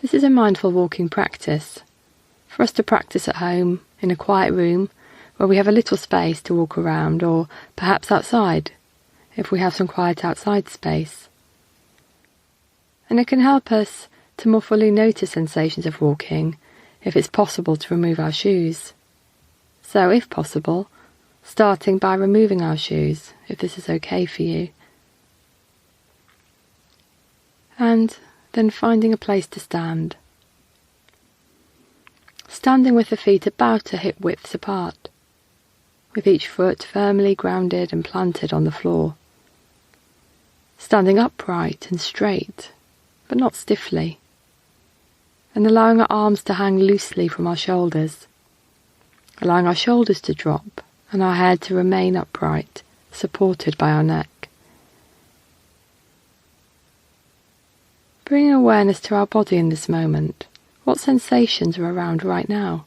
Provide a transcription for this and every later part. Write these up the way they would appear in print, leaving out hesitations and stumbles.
This is a mindful walking practice for us to practice at home in a quiet room where we have a little space to walk around, or perhaps outside if we have some quiet outside space. And it can help us to more fully notice sensations of walking if it's possible to remove our shoes. So, if possible, starting by removing our shoes, if this is okay for you. And then finding a place to stand. Standing with the feet about a hip width apart, with each foot firmly grounded and planted on the floor. Standing upright and straight, but not stiffly, and allowing our arms to hang loosely from our shoulders, allowing our shoulders to drop and our head to remain upright, supported by our neck. Bringing awareness to our body in this moment. What sensations are around right now?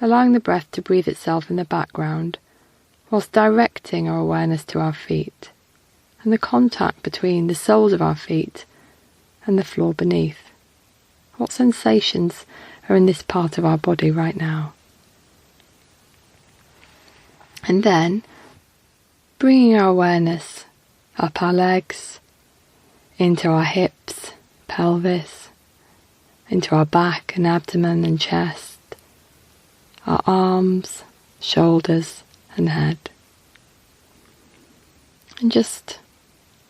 Allowing the breath to breathe itself in the background, whilst directing our awareness to our feet, and the contact between the soles of our feet and the floor beneath. What sensations are in this part of our body right now? And then, bringing our awareness up our legs, into our hips, pelvis, into our back and abdomen and chest, our arms, shoulders and head. And just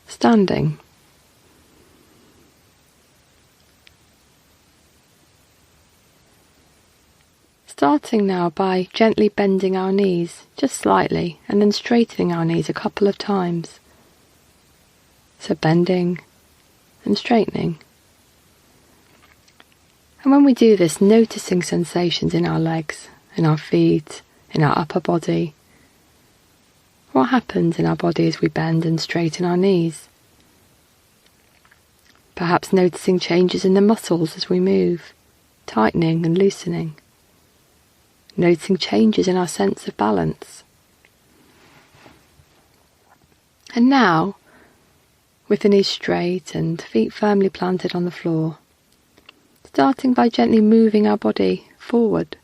standing. Starting now by gently bending our knees, just slightly, and then straightening our knees a couple of times. So bending and straightening. And when we do this, noticing sensations in our legs, in our feet, in our upper body. What happens in our body as we bend and straighten our knees? Perhaps noticing changes in the muscles as we move, tightening and loosening. Noticing changes in our sense of balance. And now, with the knees straight and feet firmly planted on the floor, starting by gently moving our body forward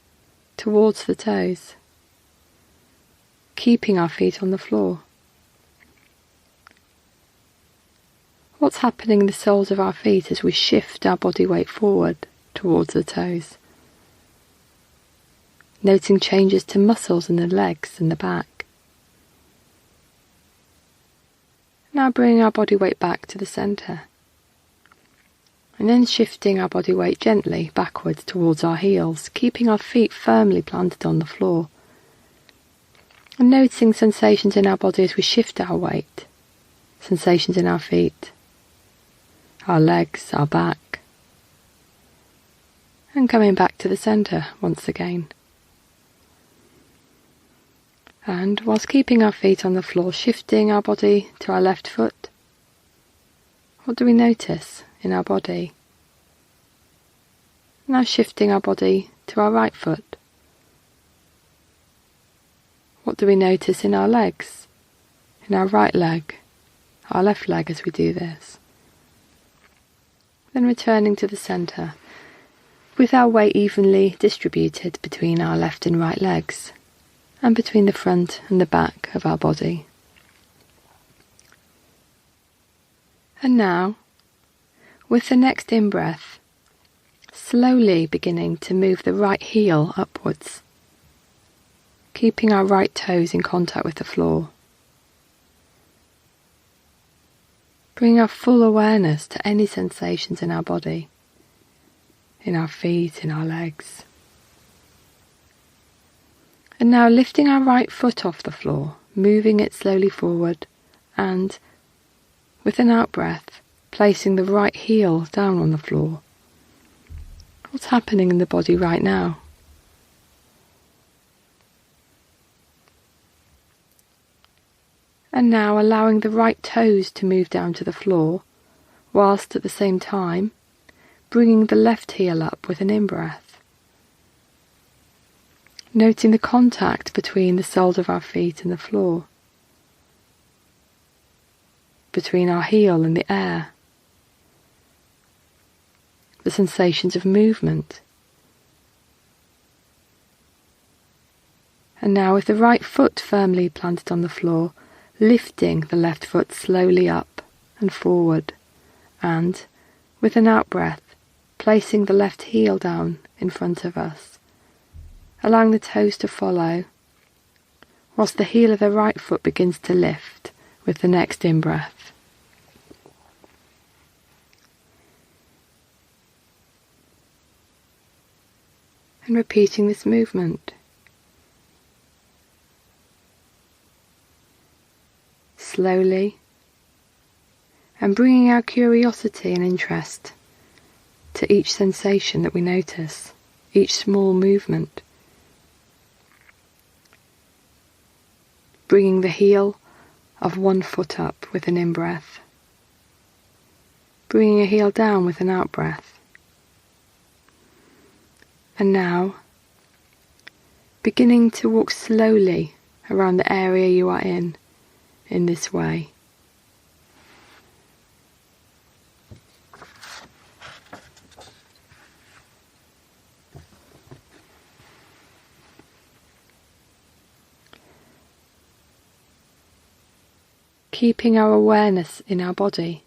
towards the toes, keeping our feet on the floor. What's happening in the soles of our feet as we shift our body weight forward towards the toes? Noting changes to muscles in the legs and the back. Now bringing our body weight back to the centre, and then shifting our body weight gently backwards towards our heels, keeping our feet firmly planted on the floor, and noticing sensations in our body as we shift our weight, sensations in our feet, our legs, our back, and coming back to the centre once again. And whilst keeping our feet on the floor, shifting our body to our left foot, what do we notice in our body? Now shifting our body to our right foot. What do we notice in our legs, in our right leg, our left leg as we do this? Then returning to the centre, with our weight evenly distributed between our left and right legs, and between the front and the back of our body. And now, with the next in-breath, slowly beginning to move the right heel upwards, keeping our right toes in contact with the floor. Bring our full awareness to any sensations in our body, in our feet, in our legs. And now lifting our right foot off the floor, moving it slowly forward, and, with an out-breath, placing the right heel down on the floor. What's happening in the body right now? And now allowing the right toes to move down to the floor, whilst at the same time bringing the left heel up with an in-breath. Noting the contact between the soles of our feet and the floor, between our heel and the air, the sensations of movement. And now with the right foot firmly planted on the floor, lifting the left foot slowly up and forward, and, with an out-breath, placing the left heel down in front of us, allowing the toes to follow, whilst the heel of the right foot begins to lift with the next in-breath. And repeating this movement. Slowly, and bringing our curiosity and interest to each sensation that we notice, each small movement. Bringing the heel of one foot up with an in-breath, bringing a heel down with an out-breath. And now, beginning to walk slowly around the area you are in this way. Keeping our awareness in our body,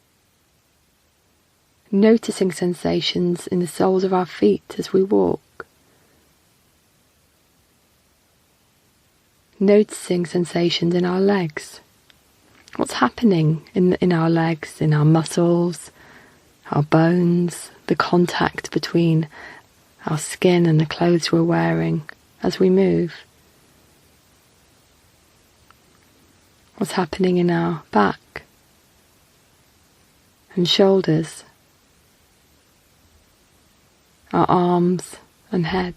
noticing sensations in the soles of our feet as we walk, noticing sensations in our legs. What's happening in our legs, in our muscles, our bones, the contact between our skin and the clothes we're wearing as we move. What's happening in our back and shoulders, our arms and head.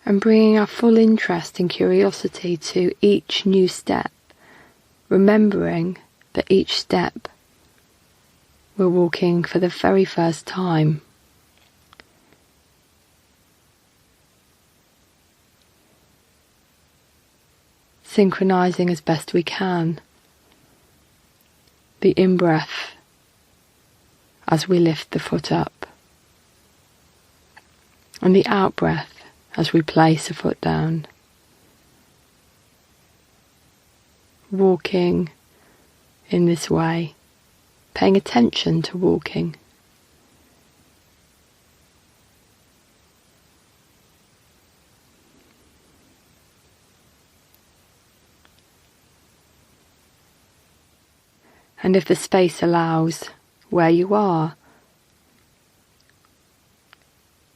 And bringing our full interest and curiosity to each new step, remembering that each step we're walking for the very first time. Synchronizing as best we can the in-breath as we lift the foot up, and the out-breath as we place a foot down. Walking in this way, paying attention to walking. And if the space allows, where you are,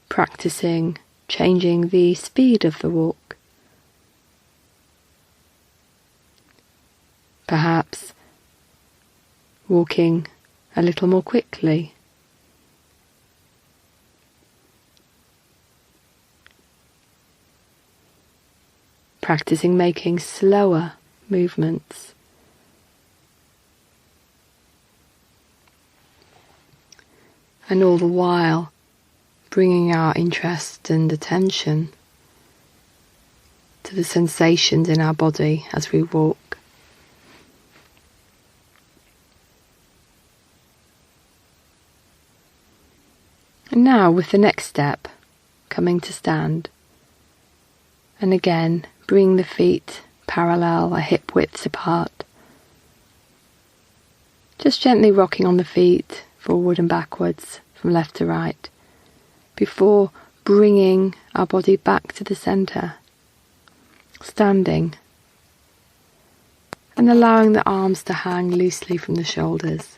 practicing changing the speed of the walk. Perhaps walking a little more quickly. Practicing making slower movements. And all the while bringing our interest and attention to the sensations in our body as we walk. And now with the next step, coming to stand. And again, bring the feet parallel, a hip widths apart. Just gently rocking on the feet, forward and backwards, from left to right, before bringing our body back to the centre, standing, and allowing the arms to hang loosely from the shoulders.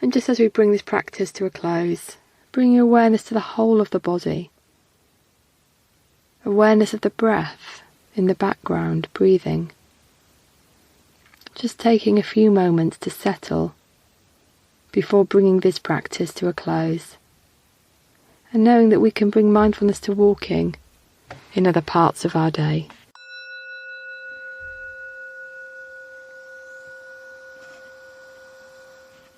And just as we bring this practice to a close, bring your awareness to the whole of the body, awareness of the breath in the background, breathing. Just taking a few moments to settle before bringing this practice to a close, and knowing that we can bring mindfulness to walking in other parts of our day.